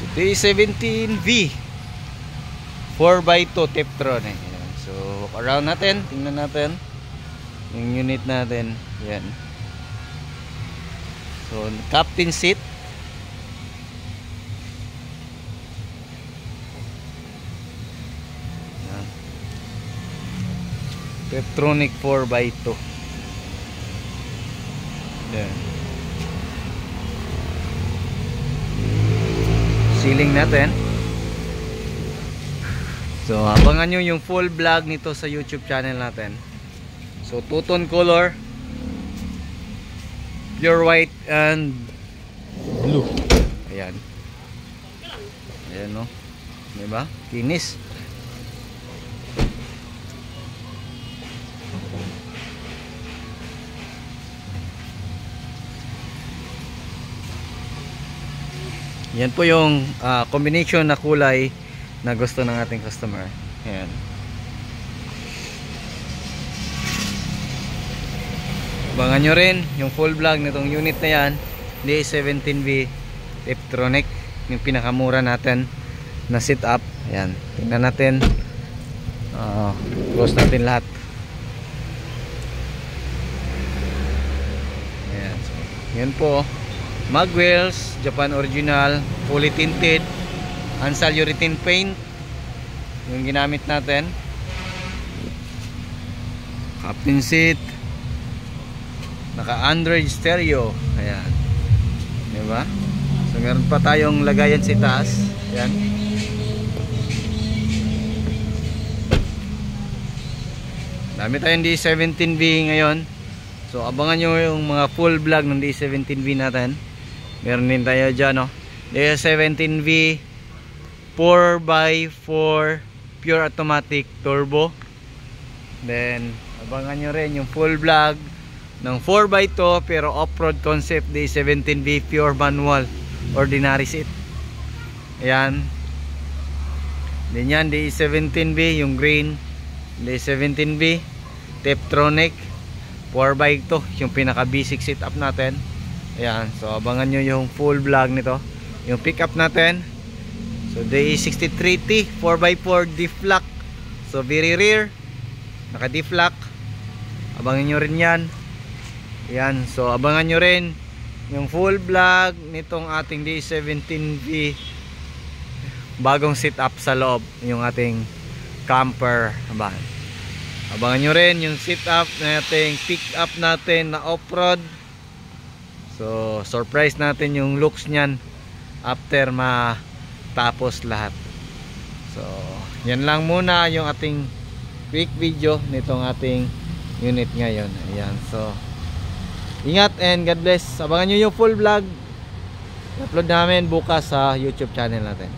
So D17V 4x2 Tiptronic. Ayan. So walk around natin, tingnan natin yung unit natin. Yan. So captain seat. Yan. Tiptronic 4x2. Yan. Ceiling natin. So abangan nyo yung full vlog nito sa YouTube channel natin. So two-tone color, pure white and blue. Ayan. Ayan, no? Diba? Kinis. Yan po yung combination na kulay na gusto ng ating customer. Ayan. Abangan nyo rin yung full vlog nitong unit na yan, D17V Tiptronic, yung pinakamura natin na sit up. Ayan. Tingnan natin. Close natin lahat. Ayan. So, yan po. Mag wheels, Japan original, fully tinted, Ansal urethane paint yung ginamit natin. Captain seat, naka Android stereo. Ayan, diba? So meron pa tayong lagayan sa taas. Ayan. Dami tayong D17V ngayon. So abangan nyo yung mga full vlog ng D17V natin. Meron din tayo dyan, no? D17V 4x4 pure automatic turbo. Then abangan nyo rin yung full vlog ng 4x2 pero off-road concept D17V pure manual ordinary seat. Ayan. Then yan D17V yung green, D17V Tiptronic 4x2 yung pinaka basic setup natin. Ayan, so abangan nyo yung full vlog nito, yung pickup natin. So D63T 4x4 diff lock. So very rear, naka diff lock. Abangan nyo rin yan. Ayan, so abangan nyo rin yung full vlog nitong ating D17V bagong setup sa loob, yung ating camper. Abangan nyo rin yung setup nating pickup natin na off-road. So surprise natin yung looks nyan after matapos lahat. So yan lang muna yung ating quick video nitong ating unit ngayon. Ayan, so ingat and God bless. Abangan nyo yung full vlog, upload namin bukas sa YouTube channel natin.